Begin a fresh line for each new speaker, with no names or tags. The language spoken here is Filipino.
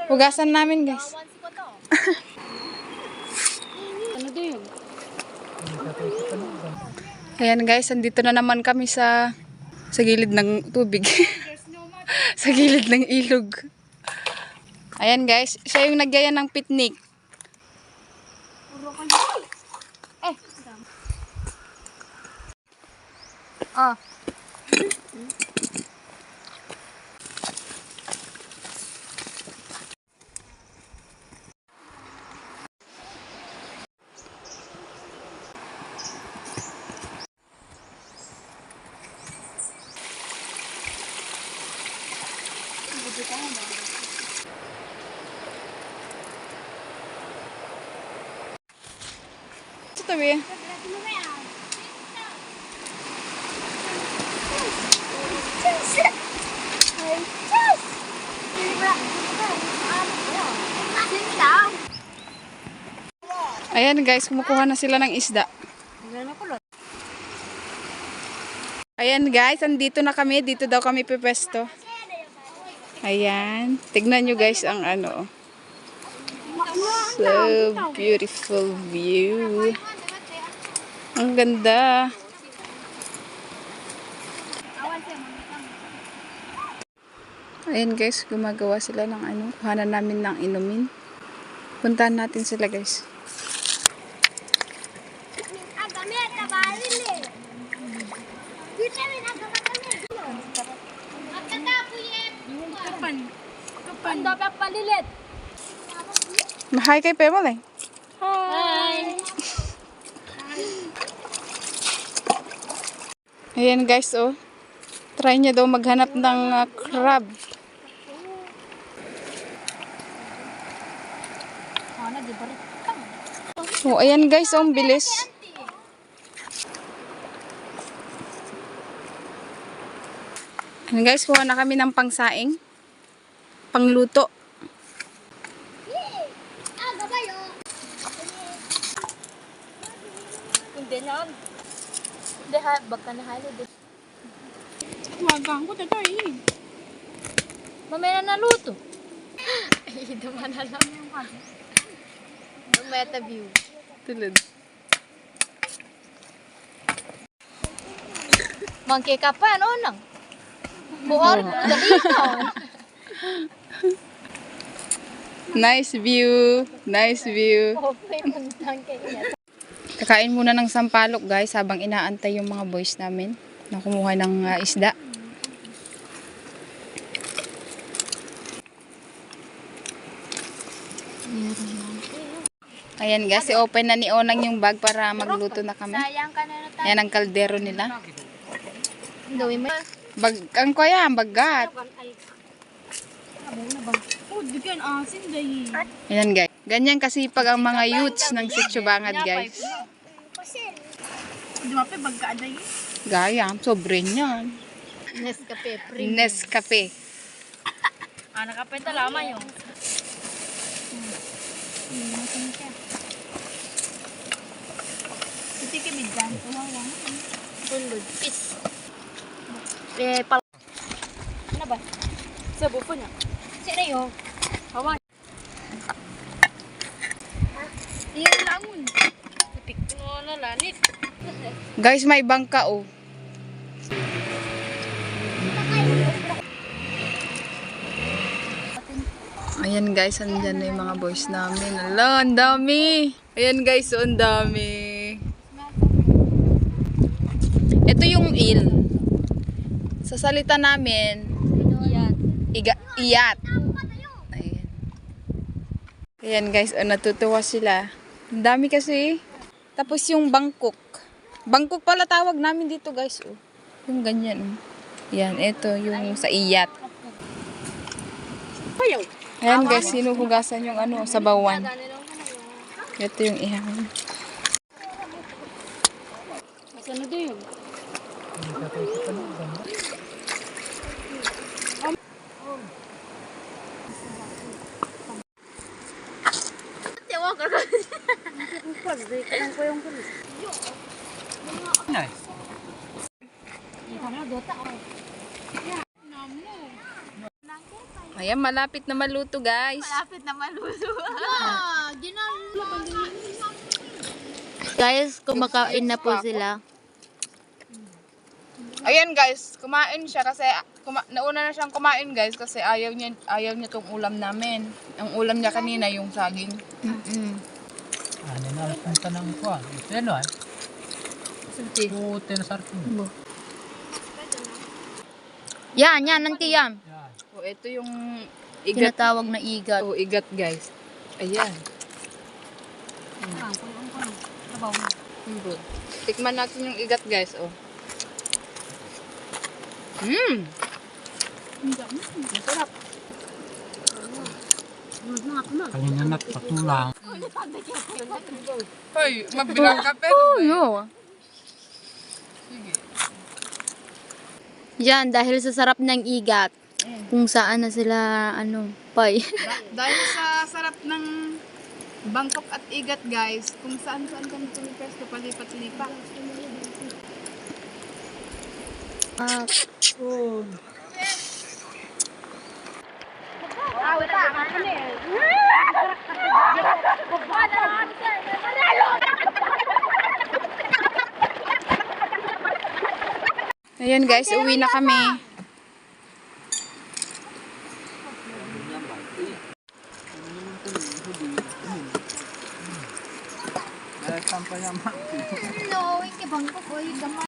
Hugasan namin, guys.
Ano din?
Ayan guys, andito na naman kami sa gilid ng tubig. Sa gilid ng ilog. Ayan guys, siya yung nagyaya ng picnic. Oh. Ito tabi. Ayan guys, kumukuha na sila ng isda. Ayan guys, andito na kami. Dito daw kami pipwesto. Ayan. Tignan nyo guys ang ano. So beautiful view. Ang ganda. Ayan guys, gumagawa sila ng ano. Kuhanan namin ng inumin. Puntahan natin sila guys.
Kapan dapat palilit?
Mahay kay Pemol eh.
Hi!
Ayan guys, oh. Try niya daw maghanap ng crab. Oh, ayan guys, oh, ang bilis. Ayan guys, kuha na kami ng pangsaing. Pangluto.
Hindi na. Hindi ha, baka na halo din.
Wagang ko tayo eh.
Mamaya na naluto. Ay, naman na lang yung kami. Yung meta view.
Tulad.
Mangke ka pa, ano nang? Buor, daliton.
Nice view. Nice view.
Okay, puntang kayo.
Kakain muna ng sampalok guys habang inaantay yung mga boys namin na kumuha ng isda. Ayan guys, i-open na ni Onang yung bag para magluto na kami.
Sayang ka na na tayo.
Ayan ang kaldero nila.
Gawin mo.
Ang kuya, ang bagat.
Oh, bigyan asin dahil.
Ayan guys. Ganyan kasipag ang mga youths ng Sitio Bangad guys.
Di ba pa bagka dahil?
Gaya, sobre niyan.
Nescafe premium.
Nescafe.
Nakape talama yung. Iti kibidyan. Tulod. Is. Ano ba? Sa bufo niya. Sino yun? Hawa. Iyan langon. Tipik mo na lanit.
Guys, may bangka oh. Ayan guys, andyan na yung mga boys namin. Ala, ang dami. Ayan guys, oh, ang dami. Ito yung il. Sa salita namin, iyat. Ayan. Ayan guys, oh, natutuwa sila. Ang dami kasi. Tapos yung bangkok. Bangkok pala tawag namin dito guys. Oh. Yung ganyan. Oh. Yan, ito yung sa iyat. Ayan guys, sinuhugasan yung ano, sabawan. Ito yung ihang.
Ano din yun? Tiyawa ka ka. Ang ko yung kulis.
Nice.
Ayan, malapit na maluto guys.
Malapit na maluto. Guys, kumakain na po sila.
Ayan guys, kumain siya kasi nauna na siyang kumain guys kasi ayaw niya tong ulam namin. Ang ulam niya kanina yung saging.
Ano na punta ng kuwan. Ito yan o. Puti na sarting.
Yan, nanti yan.
Yan.
Oh, ito yung igat.
Tinatawag na igat.
Oh, igat guys. Ayan. Good. Tikman natin yung igat guys, oh. Masarap.
Kanina nagpatulang.
Hoy, mabilang ka pero.
No.
Sige.
Yan, dahil sa sarap ng igat. Kung saan na sila, pay.
Dahil sa sarap ng Bangkok at igat guys, kung saan-saan kami pumipesto, palipat-lipat. Ayan guys, uwi na kami.
Sampai yang mati.
No, hindi Bangkok,